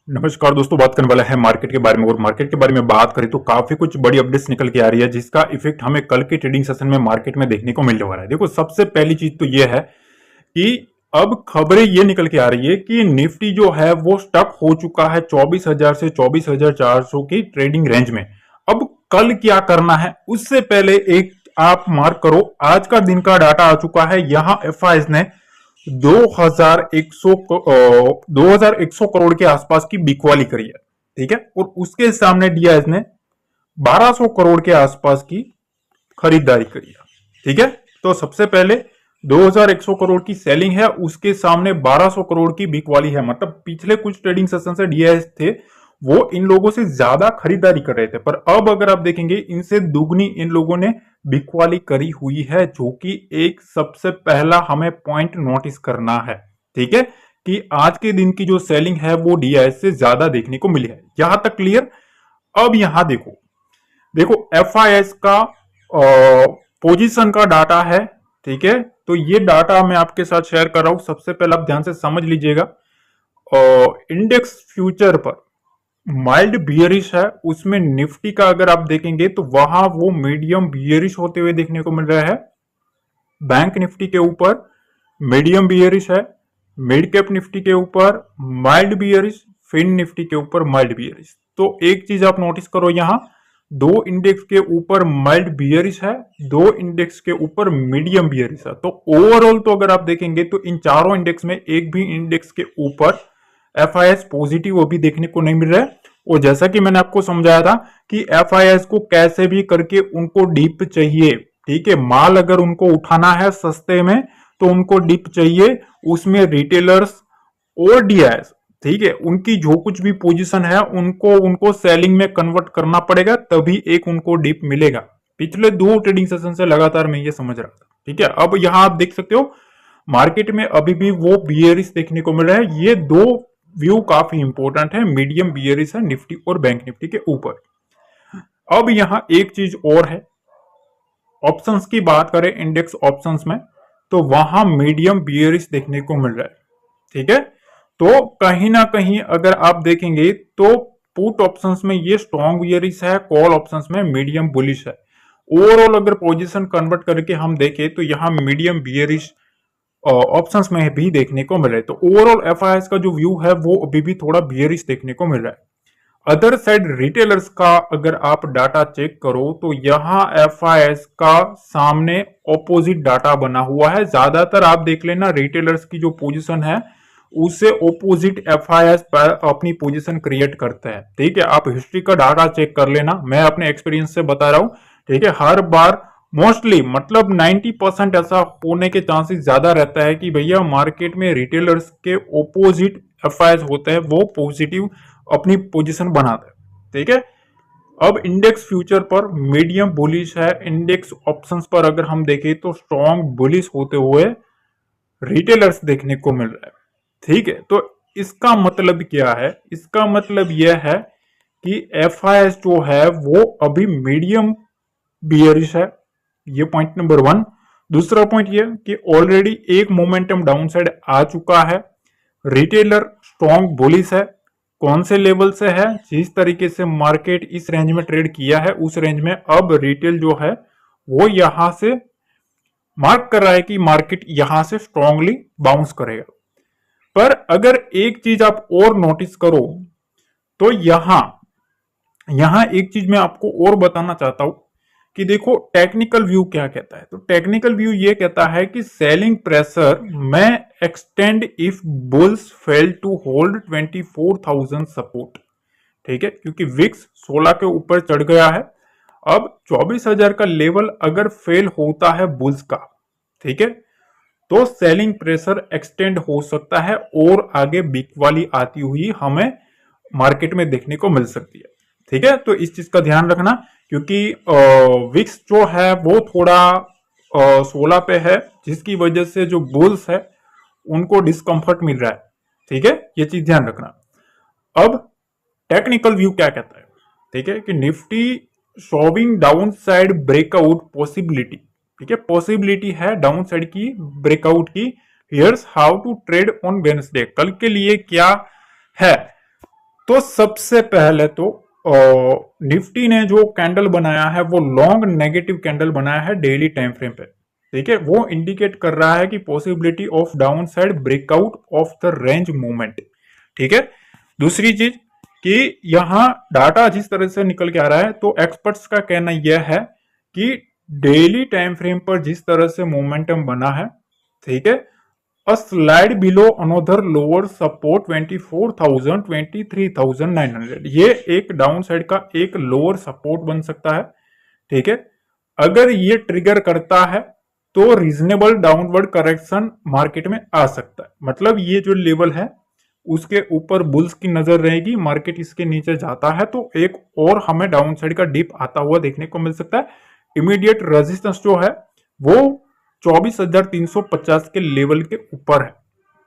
नमस्कार दोस्तों, बात करने वाला है मार्केट के बारे में। और मार्केट के बारे में बात करें तो काफी कुछ बड़ी अपडेट्स निकल के आ रही है, जिसका इफेक्ट हमें कल के ट्रेडिंग सेशन में मार्केट में देखने को मिलने वाला है। देखो, सबसे पहली चीज तो ये है कि अब खबरें ये निकल के आ रही है कि निफ्टी जो है वो स्टक हो चुका है 24,000 से 24,400 की ट्रेडिंग रेंज में। अब कल क्या करना है उससे पहले एक आप मार्क करो, आज का दिन का डाटा आ चुका है। यहां एफआईएस ने 2100 करोड़ के आसपास की बिकवाली करी है, ठीक है। और उसके सामने डीआईएस ने 1200 करोड़ के आसपास की खरीदारी करी है, ठीक है। तो सबसे पहले 2100 करोड़ की सेलिंग है, उसके सामने 1200 करोड़ की बिकवाली है। मतलब पिछले कुछ ट्रेडिंग सेशन से डीआईएस थे वो इन लोगों से ज्यादा खरीदारी कर रहे थे, पर अब अगर आप देखेंगे इनसे दुगनी इन लोगों ने बिकवाली करी हुई है, जो कि एक सबसे पहला हमें पॉइंट नोटिस करना है, ठीक है, कि आज के दिन की जो सेलिंग है वो डीआईएस से ज्यादा देखने को मिली है। यहां तक क्लियर। अब यहां देखो, एफआईएस का पोजीशन का डाटा है, ठीक है। तो ये डाटा मैं आपके साथ शेयर कर रहा हूं। सबसे पहले आप ध्यान से समझ लीजिएगा। इंडेक्स फ्यूचर पर माइल्ड बियरिश है, उसमें निफ्टी का अगर आप देखेंगे तो वहां वो मीडियम बियरिश होते हुए देखने को मिल रहा है। बैंक निफ्टी के ऊपर मीडियम बियरिश है, मिड कैप निफ्टी के ऊपर माइल्ड बियरिश, फिन निफ्टी के ऊपर माइल्ड बियरिश। तो एक चीज आप नोटिस करो, यहां दो इंडेक्स के ऊपर माइल्ड बियरिश है, दो इंडेक्स के ऊपर मीडियम बियरिश है। तो ओवरऑल तो अगर आप देखेंगे तो इन चारों इंडेक्स में एक भी इंडेक्स के ऊपर एफआईएस पॉजिटिव अभी देखने को नहीं मिल रहा है। और जैसा कि मैंने आपको समझाया था कि एफआईएस को कैसे भी करके उनको डिप चाहिए, ठीक है। माल अगर उनको उठाना है सस्ते में तो उनको डिप चाहिए, उसमें रिटेलर्स और डीआईएस, ठीक है, उनकी जो कुछ भी पोजीशन है उनको सेलिंग में कन्वर्ट करना पड़ेगा, तभी एक उनको डिप मिलेगा। पिछले दो ट्रेडिंग सेशन से लगातार मैं ये समझ रहा था, ठीक है। अब यहां आप देख सकते हो मार्केट में अभी भी वो बियरिश देखने को मिल रहा है। ये दो व्यू काफी इंपॉर्टेंट है, मीडियम बियरिश है निफ्टी और बैंक निफ्टी के ऊपर। अब यहां एक चीज और है, ऑप्शंस की बात करें इंडेक्स ऑप्शंस में तो वहां मीडियम बियरिश देखने को मिल रहा है, ठीक है। तो कहीं ना कहीं अगर आप देखेंगे तो पुट ऑप्शंस में ये स्ट्रॉन्ग बियरिश है, कॉल ऑप्शंस में मीडियम बुलिश है। ओवरऑल अगर पोजीशन कन्वर्ट करके हम देखें तो यहां मीडियम बियरिश ऑप्शंस में भी देखने को मिल रहा है। तो ओवरऑल एफआईएस का जो व्यू है वो अभी भी थोड़ा बियरिश देखने को मिल रहा है। अदर साइड रिटेलर्स का अगर आप डाटा चेक करो तो यहां एफआईएस का सामने ऑपोजिट डाटा बना हुआ है। ज्यादातर आप देख लेना रिटेलर्स की जो पोजीशन है उससे ऑपोजिट एफआईएस अपनी पोजीशन क्रिएट करता है, ठीक है। आप हिस्ट्री का डाटा चेक कर लेना, मैं अपने एक्सपीरियंस से बता रहा हूं, ठीक है। हर बार मोस्टली मतलब 90% ऐसा होने के चांसेस ज्यादा रहता है कि भैया मार्केट में रिटेलर्स के ओपोजिट एफआईएस होते हैं, वो पॉजिटिव अपनी पोजीशन बनाते हैं, ठीक है। अब इंडेक्स फ्यूचर पर मीडियम बुलिश है, इंडेक्स ऑप्शंस पर अगर हम देखें तो स्ट्रॉन्ग बुलिश होते हुए रिटेलर्स देखने को मिल रहा है, ठीक है। तो इसका मतलब क्या है? इसका मतलब यह है कि एफआईएस जो है वो अभी मीडियम बियरिश है, ये पॉइंट नंबर वन। दूसरा पॉइंट ये कि ऑलरेडी एक मोमेंटम डाउनसाइड आ चुका है, रिटेलर स्ट्रॉन्ग बुलिश है। कौन से लेवल से है? जिस तरीके से मार्केट इस रेंज में ट्रेड किया है उस रेंज में अब रिटेल जो है वो यहां से मार्क कर रहा है कि मार्केट यहां से स्ट्रांगली बाउंस करेगा। पर अगर एक चीज आप और नोटिस करो तो यहां यहां एक चीज मैं आपको और बताना चाहता हूं कि देखो टेक्निकल व्यू क्या कहता है। तो टेक्निकल व्यू ये कहता है कि सेलिंग प्रेशर में extend if bulls fail to hold 24,000 support, ठीक है, क्योंकि विक्स 16 के ऊपर चढ़ गया है। अब 24,000 का लेवल अगर फेल होता है बुल्स का, ठीक है, तो सेलिंग प्रेशर एक्सटेंड हो सकता है और आगे बिक वाली आती हुई हमें मार्केट में देखने को मिल सकती है, ठीक है। तो इस चीज का ध्यान रखना, क्योंकि विक्स जो है वो थोड़ा 16 पे है, जिसकी वजह से जो बुल्स है उनको डिस्कंफर्ट मिल रहा है, ठीक है, ये चीज ध्यान रखना। अब टेक्निकल व्यू क्या कहता है, ठीक है, कि Nifty showing down side breakout possibility, ठीक है, पॉसिबिलिटी है डाउन साइड की ब्रेकआउट की। Here's how to trade on Wednesday, कल के लिए क्या है। तो सबसे पहले तो निफ्टी ने जो कैंडल बनाया है वो लॉन्ग नेगेटिव कैंडल बनाया है डेली टाइम फ्रेम पे। ठीक है, वो इंडिकेट कर रहा है कि possibility of down side breakout of the range movement. ठीक है, दूसरी चीज कि यहां डाटा जिस तरह से निकल के आ रहा है तो एक्सपर्ट्स का कहना यह है कि डेली टाइम फ्रेम पर जिस तरह से मोमेंटम बना है, ठीक है, a slide below another lower support 24,000 23,900, ये एक डाउन साइड का एक लोअर सपोर्ट बन सकता है। ठीक है, अगर ये ट्रिगर करता है तो रीजनेबल डाउनवर्ड करेक्शन मार्केट में आ सकता है। मतलब ये जो लेवल है उसके ऊपर बुल्स की नजर रहेगी, मार्केट इसके नीचे जाता है तो एक और हमें डाउन साइड का डिप आता हुआ देखने को मिल सकता है। इमीडिएट रेजिस्टेंस जो है वो 24,350 के लेवल के ऊपर है।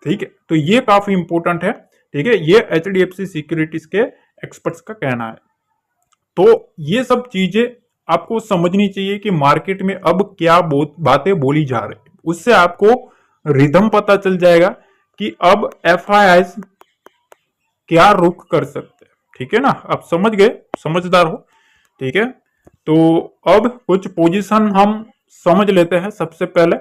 ठीक है, तो ये काफी इंपॉर्टेंट है। ठीक है, ये HDFC सिक्योरिटीज के एक्सपर्ट्स का कहना है। तो ये सब चीजें आपको समझनी चाहिए कि मार्केट में अब क्या बातें बोली जा रही है, उससे आपको रिदम पता चल जाएगा कि अब FIIs क्या रुख कर सकते हैं। ठीक है ना, आप समझ गए, समझदार हो। ठीक है, तो अब कुछ पोजीशन हम समझ लेते हैं। सबसे पहले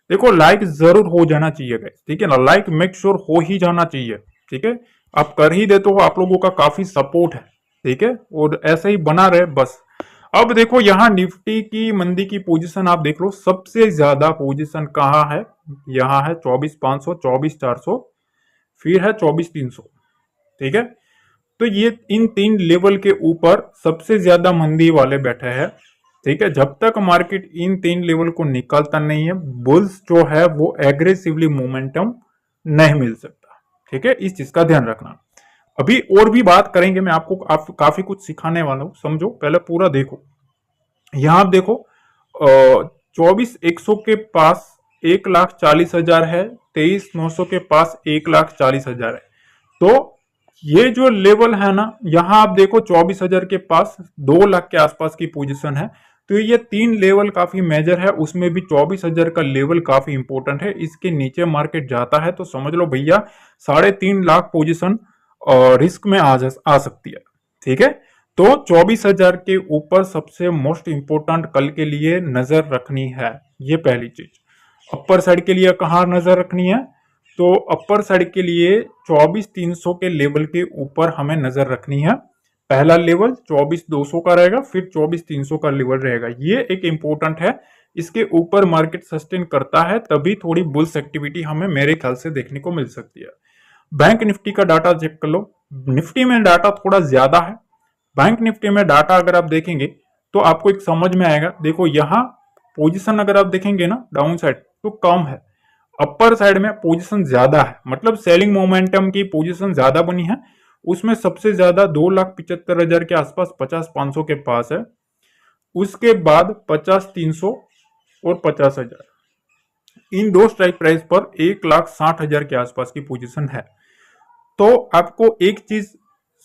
देखो, लाइक जरूर हो जाना चाहिए गाइस। ठीक है ना, लाइक मेक श्योर हो ही जाना चाहिए। ठीक है, आप कर ही देते हो, आप लोगों का काफी सपोर्ट है। ठीक है, और ऐसे ही बना रहे बस। अब देखो यहाँ निफ्टी की मंदी की पोजीशन आप देख लो, सबसे ज्यादा पोजीशन कहाँ है, यहाँ है 24,500, 24,400, फिर है 24,300। ठीक है, तो ये इन तीन लेवल के ऊपर सबसे ज्यादा मंदी वाले बैठे हैं। ठीक है, जब तक मार्केट इन तीन लेवल को निकालता नहीं है, बुल्स जो है वो एग्रेसिवली मोमेंटम नहीं मिल सकता। ठीक है, इस चीज का ध्यान रखना। अभी और भी बात करेंगे, मैं आपको काफी कुछ सिखाने वाला हूं, समझो, पहले पूरा देखो। यहां आप देखो 24,100 के पास 1,40,000 है, 23,900 के पास 1,40,000 है। तो ये जो लेवल है ना, यहां आप देखो 24,000 के पास 2 लाख के आसपास की पोजीशन है। तो ये तीन लेवल काफी मेजर है, उसमें भी 24,000 का लेवल काफी इंपॉर्टेंट है। इसके नीचे मार्केट जाता है तो समझ लो भैया 3.5 लाख पोजीशन रिस्क में आ सकती है। ठीक है, तो 24,000 के ऊपर सबसे मोस्ट इंपोर्टेंट कल के लिए नजर रखनी है। ये पहली चीज। अपर साइड के लिए कहां नजर रखनी है, तो अपर साइड के लिए 24,300 के लेवल के ऊपर हमें नजर रखनी है। पहला लेवल 24,200 का रहेगा, फिर 24,300 का लेवल रहेगा। ये एक इंपॉर्टेंट है, इसके ऊपर मार्केट सस्टेन करता है तभी थोड़ी बुल्स एक्टिविटी हमें मेरे ख्याल से देखने को मिल सकती है। बैंक निफ्टी का डाटा चेक कर लो। निफ्टी में डाटा थोड़ा ज्यादा है, बैंक निफ्टी में डाटा अगर आप देखेंगे तो आपको एक समझ में आएगा। देखो यहाँ पोजीशन अगर आप देखेंगे ना, डाउन साइड तो कम है, अपर साइड में पोजीशन ज्यादा है, मतलब सेलिंग मोमेंटम की पोजीशन ज्यादा बनी है। उसमें सबसे ज्यादा 2,75,000 के आसपास 50,500 के पास है, उसके बाद 50,300 और 50,000, इन दो स्ट्राइक प्राइस पर 1,60,000 के आसपास की पोजीशन है। तो आपको एक चीज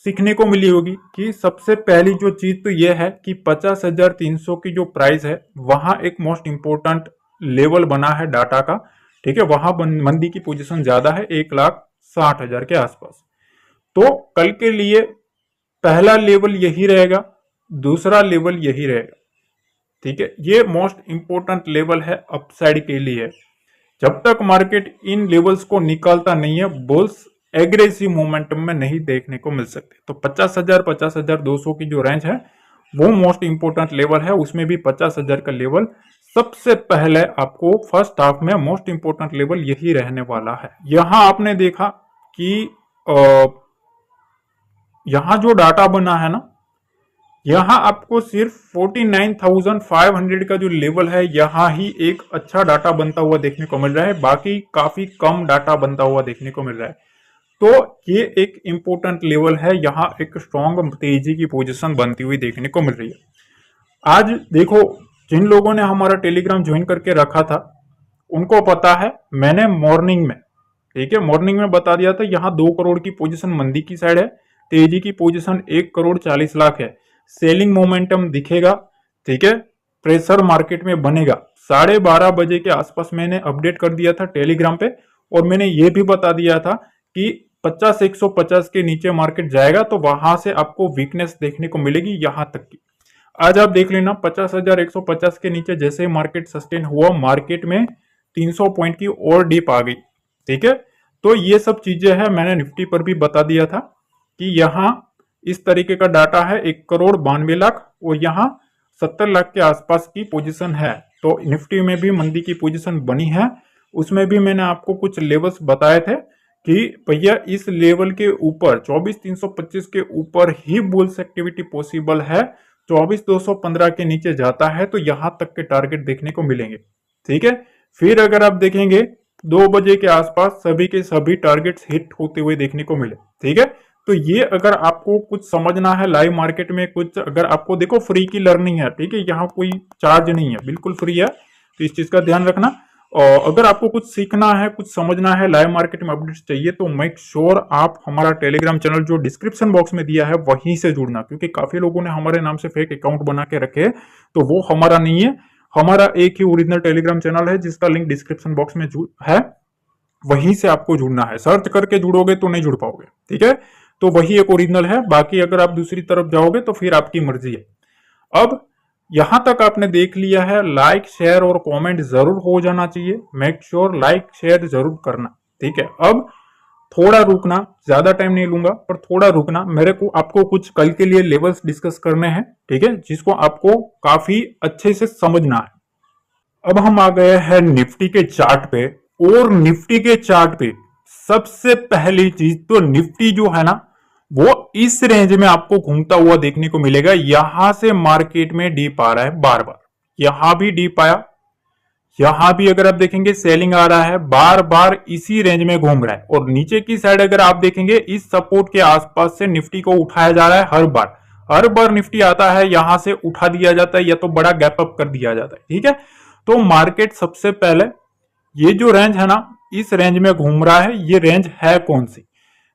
सीखने को मिली होगी कि सबसे पहली जो चीज तो यह है कि 50,300 की जो प्राइस है वहां एक मोस्ट इंपोर्टेंट लेवल बना है डाटा का। ठीक है, वहां मंदी की पोजीशन ज्यादा है 1,60,000 के आसपास। तो कल के लिए पहला लेवल यही रहेगा, दूसरा लेवल यही रहेगा। ठीक है, ये मोस्ट इंपोर्टेंट लेवल है अपसाइड के लिए। जब तक मार्केट इन लेवल्स को निकालता नहीं है, बुल्स एग्रेसिव मोमेंटम में नहीं देखने को मिल सकते। तो 50,000 50,200 की जो रेंज है वो मोस्ट इंपोर्टेंट लेवल है, उसमें भी 50,000 का लेवल सबसे पहले आपको फर्स्ट हाफ में मोस्ट इंपोर्टेंट लेवल यही रहने वाला है। यहां आपने देखा कि यहां जो डाटा बना है ना, यहां आपको सिर्फ 49,500 का जो लेवल है, यहां ही एक अच्छा डाटा बनता हुआ देखने को मिल रहा है, बाकी काफी कम डाटा बनता हुआ देखने को मिल रहा है। तो ये एक इंपॉर्टेंट लेवल है, यहां एक स्ट्रॉन्ग तेजी की पोजीशन बनती हुई देखने को मिल रही है। आज देखो, जिन लोगों ने हमारा टेलीग्राम ज्वाइन करके रखा था उनको पता है, मैंने मॉर्निंग में, ठीक है, मॉर्निंग में बता दिया था यहाँ 2 करोड़ की पोजीशन मंदी की साइड है, तेजी की पोजीशन 1,40,00,000 है, सेलिंग मोमेंटम दिखेगा। ठीक है, प्रेशर मार्केट में बनेगा। 12:30 बजे के आसपास मैंने अपडेट कर दिया था टेलीग्राम पे, और मैंने ये भी बता दिया था कि 50-150 के नीचे मार्केट जाएगा तो वहां से आपको वीकनेस देखने को मिलेगी यहां तक की। आज आप देख लेना 50,150 के नीचे जैसे मार्केट सस्टेन हुआ, मार्केट में 300 पॉइंट की और डीप आ गई। ठीक है, तो ये सब चीजें हैं, मैंने निफ्टी पर भी बता दिया था कि यहाँ इस तरीके का डाटा है, 1,92,00,000 और यहाँ 70 लाख के आसपास की पोजीशन है। तो निफ्टी में भी मंदी की पोजीशन बनी है, उसमें भी मैंने आपको कुछ लेवल्स बताए थे कि भैया इस लेवल के ऊपर 24,325 के ऊपर ही बुल्स एक्टिविटी पॉसिबल है, 24,215 के नीचे जाता है तो यहां तक के टारगेट देखने को मिलेंगे। ठीक है, फिर अगर आप देखेंगे 2 बजे के आसपास सभी के सभी टारगेट्स हिट होते हुए देखने को मिले। ठीक है, तो ये अगर आपको कुछ समझना है लाइव मार्केट में, कुछ अगर आपको देखो फ्री की लर्निंग है, ठीक है, यहाँ कोई चार्ज नहीं है, बिल्कुल फ्री है, तो इस चीज का ध्यान रखना। और अगर आपको कुछ सीखना है, कुछ समझना है, लाइव मार्केट में अपडेट्स चाहिए तो मेक श्योर आप हमारा टेलीग्राम चैनल जो डिस्क्रिप्शन बॉक्स में दिया है वहीं से जुड़ना, क्योंकि काफी लोगों ने हमारे नाम से फेक अकाउंट बना के रखे हैं, तो वो हमारा नहीं है। हमारा एक ही ओरिजिनल टेलीग्राम चैनल है जिसका लिंक डिस्क्रिप्शन बॉक्स में है, वहीं से आपको जुड़ना है। सर्च करके जुड़ोगे तो नहीं जुड़ पाओगे। ठीक है, तो वही एक ओरिजिनल है, बाकी अगर आप दूसरी तरफ जाओगे तो फिर आपकी मर्जी है। अब यहां तक आपने देख लिया है, लाइक शेयर और कमेंट जरूर हो जाना चाहिए, मेक श्योर लाइक शेयर जरूर करना। ठीक है, अब थोड़ा रुकना, ज्यादा टाइम नहीं लूंगा पर थोड़ा रुकना, मेरे को आपको कुछ कल के लिए लेवल्स डिस्कस करने हैं। ठीक है, जिसको आपको काफी अच्छे से समझना है। अब हम आ गए हैं निफ्टी के चार्ट पे, और निफ्टी के चार्ट पे सबसे पहली चीज तो निफ्टी जो है ना वो इस रेंज में आपको घूमता हुआ देखने को मिलेगा। यहां से मार्केट में डीप आ रहा है बार बार, यहां भी डीप आया, यहां भी अगर आप देखेंगे सेलिंग आ रहा है, बार बार इसी रेंज में घूम रहा है। और नीचे की साइड अगर आप देखेंगे इस सपोर्ट के आसपास से निफ्टी को उठाया जा रहा है, हर बार निफ्टी आता है यहां से उठा दिया जाता है या तो बड़ा गैप अप कर दिया जाता है। ठीक है, तो मार्केट सबसे पहले ये जो रेंज है ना इस रेंज में घूम रहा है, ये रेंज है कौन सी,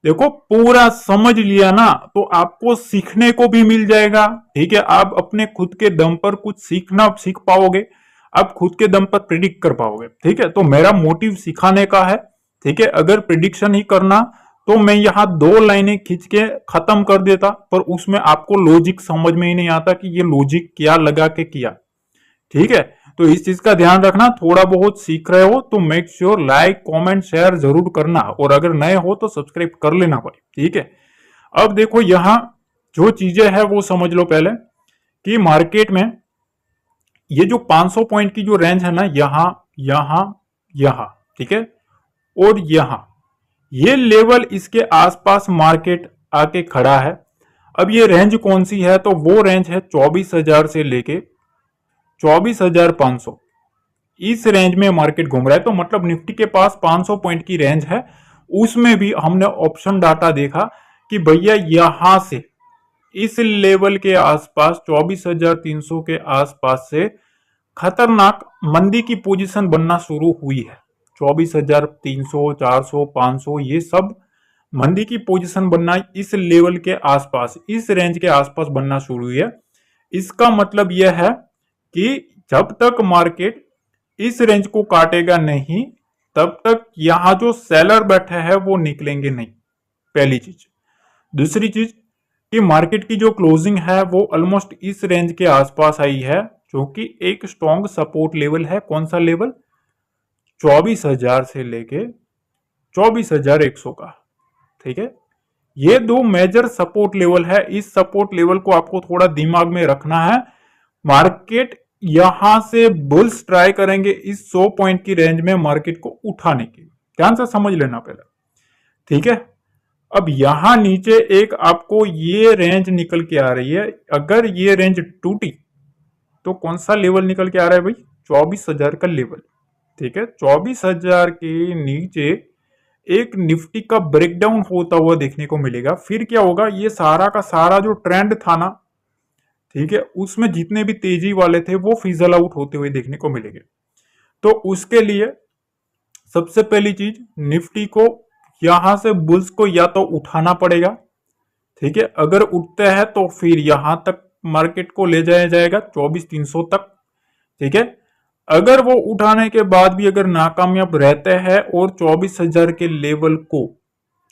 देखो पूरा समझ लिया ना तो आपको सीखने को भी मिल जाएगा। ठीक है, आप अपने खुद के दम पर कुछ सीख पाओगे, आप खुद के दम पर प्रिडिक्ट कर पाओगे। ठीक है, तो मेरा मोटिव सिखाने का है। ठीक है, अगर प्रिडिक्शन ही करना तो मैं यहां 2 लाइनें खींच के खत्म कर देता, पर उसमें आपको लॉजिक समझ में ही नहीं आता कि ये लॉजिक क्या लगा के किया। ठीक है, तो इस चीज का ध्यान रखना, थोड़ा बहुत सीख रहे हो तो make sure like comment share जरूर करना, और अगर नए हो तो सब्सक्राइब कर लेना भाई। ठीक है, अब देखो यहां जो चीजें हैं वो समझ लो पहले कि मार्केट में ये जो 500 पॉइंट की जो रेंज है ना, यहां यहां यहां, ठीक है, और यहां ये लेवल इसके आसपास मार्केट आके खड़ा है। अब ये रेंज कौन सी है, तो वो रेंज है 24,000 से लेके 24,500, इस रेंज में मार्केट घूम रहा है। तो मतलब निफ्टी के पास 500 पॉइंट की रेंज है, उसमें भी हमने ऑप्शन डाटा देखा कि भैया यहां से इस लेवल के आसपास 24,300 के आसपास से खतरनाक मंदी की पोजीशन बनना शुरू हुई है। 24,300, 400, 500 ये सब मंदी की पोजीशन बनना इस लेवल के आसपास, इस रेंज के आसपास बनना शुरू हुई है। इसका मतलब यह है कि जब तक मार्केट इस रेंज को काटेगा नहीं तब तक यहां जो सेलर बैठे हैं वो निकलेंगे नहीं, पहली चीज। दूसरी चीज कि मार्केट की जो क्लोजिंग है वो ऑलमोस्ट इस रेंज के आसपास आई है, जो कि एक स्ट्रॉन्ग सपोर्ट लेवल है। कौन सा लेवल, 24,000 से लेके 24,100 का। ठीक है, ये 2 मेजर सपोर्ट लेवल है, इस सपोर्ट लेवल को आपको थोड़ा दिमाग में रखना है। मार्केट यहां से बुल्स ट्राई करेंगे इस 100 पॉइंट की रेंज में मार्केट को उठाने की, ध्यान से समझ लेना पहले। ठीक है, अब यहां नीचे एक आपको ये रेंज निकल के आ रही है, अगर ये रेंज टूटी तो कौन सा लेवल निकल के आ रहा है भाई, 24,000 का लेवल। ठीक है, 24,000 के नीचे एक निफ्टी का ब्रेकडाउन होता हुआ देखने को मिलेगा। फिर क्या होगा, ये सारा का सारा जो ट्रेंड था ना, ठीक है, उसमें जितने भी तेजी वाले थे वो फिजल आउट होते हुए देखने को मिलेंगे। तो उसके लिए सबसे पहली चीज निफ्टी को यहां से बुल्स को या तो उठाना पड़ेगा। ठीक है, अगर उठते हैं तो फिर यहां तक मार्केट को ले जाया जाएगा 24,300 तक। ठीक है, अगर वो उठाने के बाद भी अगर नाकामयाब रहते हैं और 24,000 के लेवल को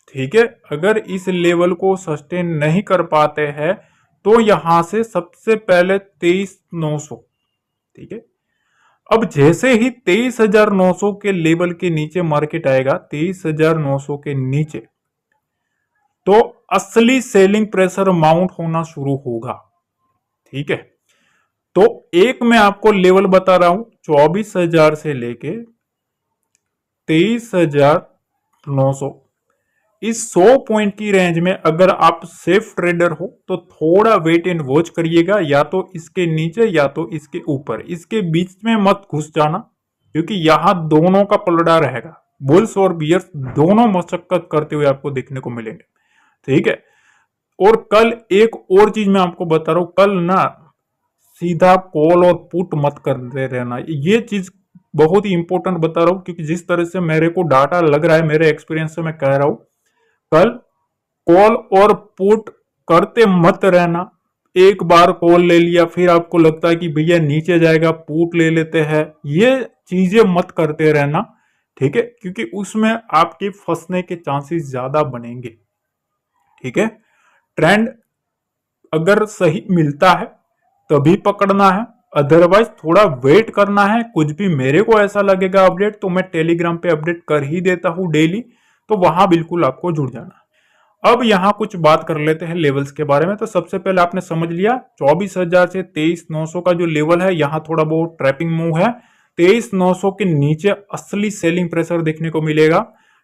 ठीक है, अगर इस लेवल को सस्टेन नहीं कर पाते हैं तो यहां से सबसे पहले 23,900, ठीक है। अब जैसे ही 23,900 के लेवल के नीचे मार्केट आएगा, 23,900 के नीचे, तो असली सेलिंग प्रेशर माउंट होना शुरू होगा, ठीक है। तो एक मैं आपको लेवल बता रहा हूं, 24,000 से लेके 23,900, इस 100 पॉइंट की रेंज में अगर आप सेफ ट्रेडर हो तो थोड़ा वेट एंड वॉच करिएगा, या तो इसके नीचे या तो इसके ऊपर, इसके बीच में मत घुस जाना, क्योंकि यहां दोनों का पलड़ा रहेगा। बुल्स और बियर्स दोनों मशक्कत करते हुए आपको देखने को मिलेंगे, ठीक है। और कल एक और चीज मैं आपको बता रहा हूं, कल ना सीधा कॉल और पुट मत करते रहना, ये चीज बहुत ही इंपॉर्टेंट बता रहा हूं, क्योंकि जिस तरह से मेरे को डाटा लग रहा है, मेरे एक्सपीरियंस से मैं कह रहा हूं, कल कॉल और पुट करते मत रहना। एक बार कॉल ले लिया, फिर आपको लगता है कि भैया नीचे जाएगा, पुट ले लेते हैं, ये चीजें मत करते रहना, ठीक है, क्योंकि उसमें आपके फंसने के चांसेस ज्यादा बनेंगे, ठीक है। ट्रेंड अगर सही मिलता है तभी पकड़ना है, अदरवाइज थोड़ा वेट करना है। कुछ भी मेरे को ऐसा लगेगा अपडेट तो मैं टेलीग्राम पे अपडेट कर ही देता हूं डेली, तो वहां बिल्कुल आपको जुड़ जाना है। अब यहां कुछ बात कर लेते हैं लेवल्स के बारे में। तो सबसे पहले आपने समझ लिया 24,000 से 23,900 का जो लेवल है, यहां थोड़ा बहुत ट्रैपिंग मूव है। 23,900 के नीचे असली सेलिंग प्रेशर देखने को मिलेगा,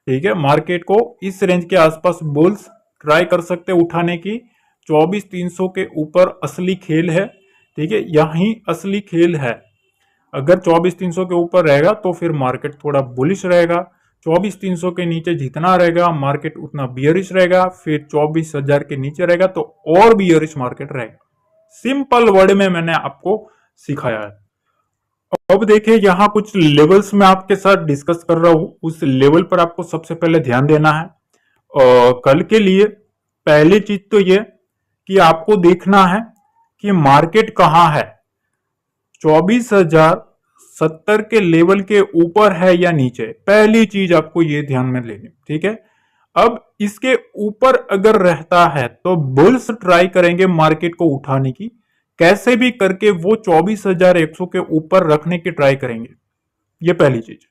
ठीक है। मार्केट को इस रेंज के आसपास बुल्स ट्राई कर सकते उठाने की। 24,300 के ऊपर असली खेल है, ठीक है, यही असली खेल है। अगर 24,300 के ऊपर रहेगा तो फिर मार्केट थोड़ा बुलिश रहेगा, 24,300 के नीचे जितना रहेगा मार्केट उतना बियरिश रहेगा, फिर 24,000 के नीचे रहेगा तो और बियरिश मार्केट रहेगा। सिंपल वर्ड में मैंने आपको सिखाया है। अब देखिए यहां कुछ लेवल्स में आपके साथ डिस्कस कर रहा हूं, उस लेवल पर आपको सबसे पहले ध्यान देना है। कल के लिए पहली चीज तो ये कि आपको देखना है कि मार्केट कहां है, 24,070 के लेवल के ऊपर है या नीचे, पहली चीज आपको ये ध्यान में लेनी, ठीक है। अब इसके ऊपर अगर रहता है तो बुल्स ट्राई करेंगे मार्केट को उठाने की, कैसे भी करके वो 24,100 के ऊपर रखने की ट्राई करेंगे, ये पहली चीज।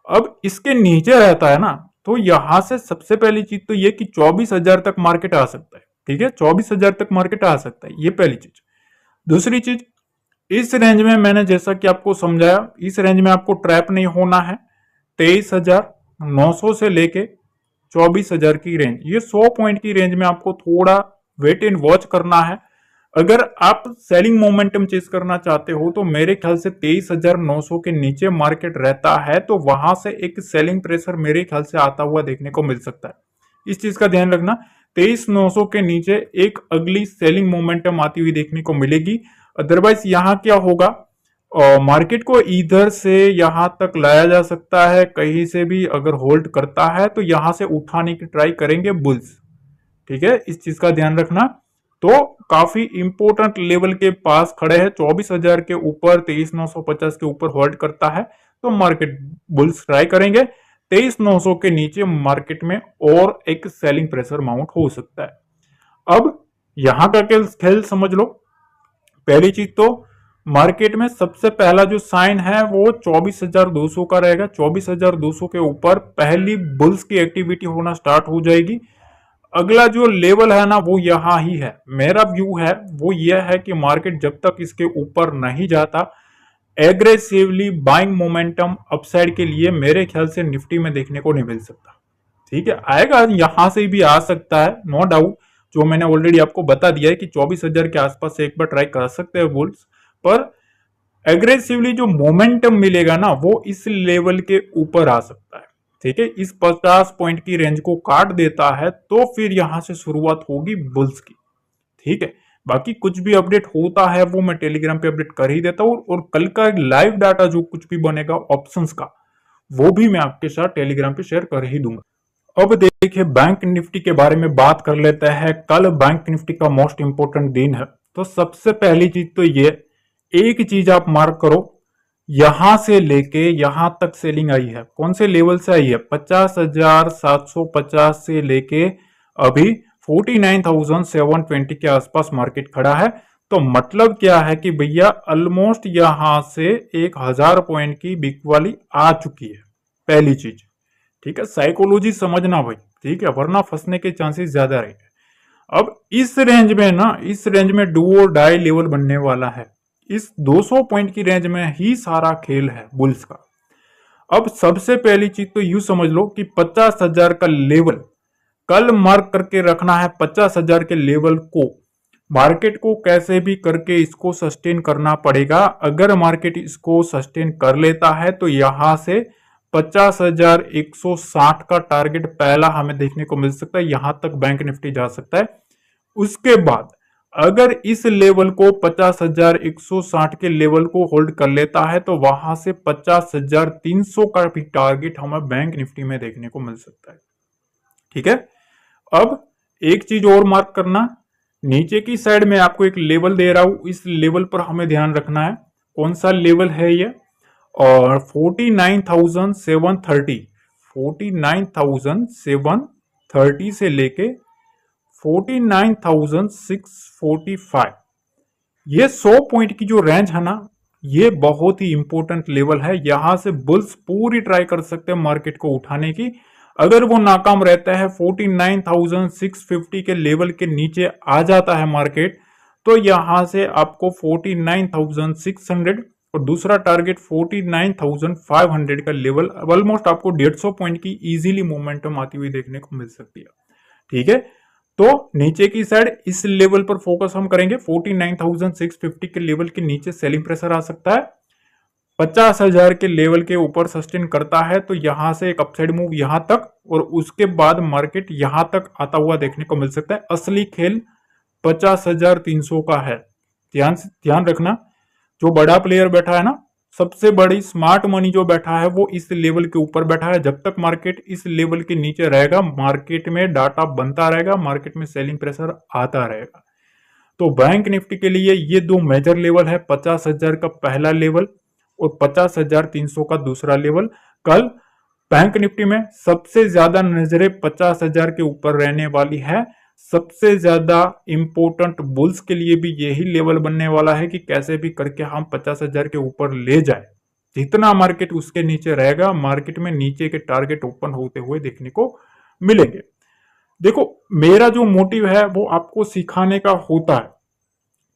अब इसके नीचे रहता है ना, तो यहां से सबसे पहली चीज तो ये कि 24,000 तक मार्केट आ सकता है, ठीक है, 24,000 तक मार्केट आ सकता है, ये पहली चीज। दूसरी चीज, इस रेंज में मैंने जैसा कि आपको समझाया, इस रेंज में आपको ट्रैप नहीं होना है। 23,900 से लेके 24,000 की रेंज, ये 100 पॉइंट की रेंज में आपको थोड़ा वेट एंड वॉच करना है। अगर आप सेलिंग मोमेंटम चेस करना चाहते हो तो मेरे ख्याल से 23,900 के नीचे मार्केट रहता है तो वहां से एक सेलिंग प्रेशर मेरे ख्याल से आता हुआ देखने को मिल सकता है, इस चीज का ध्यान रखना। 23,900 के नीचे एक अगली सेलिंग मोमेंटम आती हुई देखने को मिलेगी। अदरवाइज यहां क्या होगा, मार्केट को इधर से यहां तक लाया जा सकता है, कहीं से भी अगर होल्ड करता है तो यहां से उठाने की ट्राई करेंगे बुल्स, ठीक है, इस चीज का ध्यान रखना। तो काफी इंपोर्टेंट लेवल के पास खड़े हैं, 24,000 के ऊपर 23,950 के ऊपर होल्ड करता है तो मार्केट बुल्स ट्राई करेंगे। 23,900 के नीचे मार्केट में और एक सेलिंग प्रेशर माउंट हो सकता है। अब यहां का खेल समझ लो। पहली चीज तो मार्केट में सबसे पहला जो साइन है वो 24,200 का रहेगा। 24,200 के ऊपर पहली बुल्स की एक्टिविटी होना स्टार्ट हो जाएगी। अगला जो लेवल है ना वो यहां ही है। मेरा व्यू है वो यह है कि मार्केट जब तक इसके ऊपर नहीं जाता, एग्रेसिवली बाइंग मोमेंटम अपसाइड के लिए मेरे ख्याल से निफ्टी में देखने को नहीं मिल सकता, ठीक है। आएगा, यहां से भी आ सकता है, नो डाउट, जो मैंने ऑलरेडी आपको बता दिया है कि 24,000 के आसपास एक बार ट्राई कर सकते हैं बुल्स, पर एग्रेसिवली जो मोमेंटम मिलेगा ना वो इस लेवल के ऊपर आ सकता है, ठीक है। इस 50 पॉइंट की रेंज को काट देता है तो फिर यहां से शुरुआत होगी बुल्स की, ठीक है। बाकी कुछ भी अपडेट होता है वो मैं टेलीग्राम पे अपडेट कर ही देता हूं, और कल का लाइव डाटा जो कुछ भी बनेगा ऑप्शंस का वो भी मैं आपके साथ टेलीग्राम पे शेयर कर ही दूंगा। अब देखिए बैंक निफ्टी के बारे में बात कर लेते हैं। कल बैंक निफ्टी का मोस्ट इंपोर्टेंट दिन है, तो सबसे पहली चीज तो ये एक चीज आप मार्क करो यहां से लेके यहां तक सेलिंग आई है। कौन से लेवल से आई है? 50,750 से लेके अभी 49,720 के आसपास मार्केट खड़ा है। तो मतलब क्या है कि भैया ऑलमोस्ट यहां से 1,000 पॉइंट की बिग वाली आ चुकी है। पहली चीज, ठीक है, साइकोलॉजी समझना भाई, ठीक है, वरना फंसने के चांसेस ज्यादा रहेंगे। अब इस रेंज में ना, इस रेंज में डू और डाई लेवल बनने वाला है। इस 200 पॉइंट की रेंज में ही सारा खेल है बुल्स का। अब सबसे पहली चीज तो यूं समझ लो कि 50,000 का लेवल कल मार्क करके रखना है। 50,000 के लेवल को मार्केट को कैसे भी करके इसको सस्टेन करना पड़ेगा। अगर मार्केट इसको सस्टेन कर लेता है तो यहां से 50,160 का टारगेट पहला हमें देखने को मिल सकता है। यहां तक बैंक निफ्टी जा सकता है। उसके बाद अगर इस लेवल को 50,160 के लेवल को होल्ड कर लेता है तो वहां से 50,300 का भी टारगेट हमें बैंक निफ्टी में देखने को मिल सकता है। ठीक है, अब एक चीज और मार्क करना, नीचे की साइड में आपको एक लेवल दे रहा हूं, इस लेवल पर हमें ध्यान रखना है। कौन सा लेवल है ये? और 49,730, 49,730 से लेके 49,645, ये 100 पॉइंट की जो रेंज है ना, ये बहुत ही इंपॉर्टेंट लेवल है। यहां से बुल्स पूरी ट्राई कर सकते हैं मार्केट को उठाने की। अगर वो नाकाम रहता है, 49,650 के लेवल के नीचे आ जाता है मार्केट, तो यहां से आपको 49,600 और दूसरा टारगेट 49,500 का लेवल, ऑलमोस्ट आपको 150 पॉइंट की इजीली मोमेंटम आती हुई देखने को मिल सकती है। ठीक है, तो नीचे की साइड इस लेवल पर फोकस हम करेंगे। 49,650 के लेवल के नीचे सेलिंग प्रेशर आ सकता है। 50,000 के लेवल के ऊपर सस्टेन करता है तो यहां से एक अपसाइड मूव यहां तक, और उसके बाद मार्केट यहां तक आता हुआ देखने को मिल सकता है। असली खेल 50,300 का है। ध्यान रखना, जो बड़ा प्लेयर बैठा है ना, सबसे बड़ी स्मार्ट मनी जो बैठा है वो इस लेवल के ऊपर बैठा है। जब तक मार्केट इस लेवल के नीचे रहेगा, मार्केट में डाटा बनता रहेगा, मार्केट में सेलिंग प्रेशर आता रहेगा। तो बैंक निफ्टी के लिए ये दो मेजर लेवल है, 50,000 का पहला लेवल और 50,300 का दूसरा लेवल। कल बैंक निफ्टी में सबसे ज्यादा नजरें 50,000 के ऊपर रहने वाली है। सबसे ज्यादा इंपॉर्टेंट बुल्स के लिए भी यही लेवल बनने वाला है कि कैसे भी करके हम 50,000 के ऊपर ले जाए। जितना मार्केट उसके नीचे रहेगा, मार्केट में नीचे के टारगेट ओपन होते हुए देखने को मिलेंगे। देखो, मेरा जो मोटिव है वो आपको सिखाने का होता है।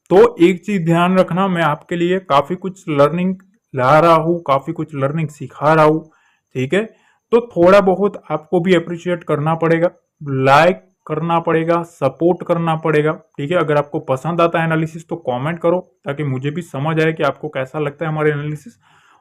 तो एक चीज ध्यान रखना, मैं आपके लिए काफी कुछ लर्निंग ला रहा हूं, काफी कुछ लर्निंग सिखा रहा हूं। ठीक है, तो थोड़ा बहुत आपको भी अप्रिशिएट करना पड़ेगा, लाइक करना पड़ेगा, सपोर्ट करना पड़ेगा। ठीक है, अगर आपको पसंद आता है एनालिसिस तो कमेंट करो, ताकि मुझे भी समझ आए कि आपको कैसा लगता है हमारे एनालिसिस।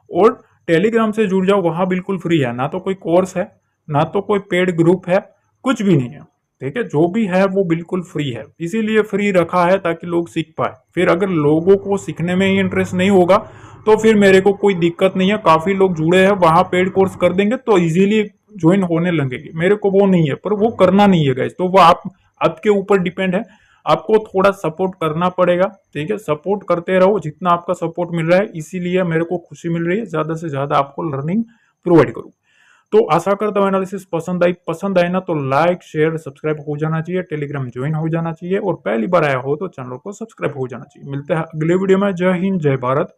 और टेलीग्राम से जुड़ जाओ, वहां बिल्कुल फ्री है, ना तो कोई कोर्स है, ना तो कोई पेड ग्रुप है, कुछ भी नहीं है। ठीक है, जो भी है वो बिल्कुल फ्री है, इसीलिए फ्री रखा है ताकि लोग सीख पाए। फिर अगर लोगों को सीखने में ही इंटरेस्ट नहीं होगा तो फिर मेरे को कोई दिक्कत नहीं है। काफी लोग जुड़े हैं, वहां पेड कोर्स कर देंगे तो इजीली ज्वाइन होने लगेगी। मेरे को वो नहीं है, पर वो करना नहीं है गाइस, तो वो आपके ऊपर डिपेंड है। आपको थोड़ा सपोर्ट करना पड़ेगा। ठीक है, सपोर्ट करते रहो, जितना आपका सपोर्ट मिल रहा है इसीलिए मेरे को खुशी मिल रही है। ज्यादा से ज्यादा आपको लर्निंग प्रोवाइड करूँ। तो आशा करता हूं एनालिसिस पसंद आए ना तो लाइक शेयर सब्सक्राइब हो जाना चाहिए, टेलीग्राम ज्वाइन हो जाना चाहिए, और पहली बार आया हो तो चैनल को सब्सक्राइब हो जाना चाहिए। मिलते हैं अगले वीडियो में। जय हिंद, जय भारत,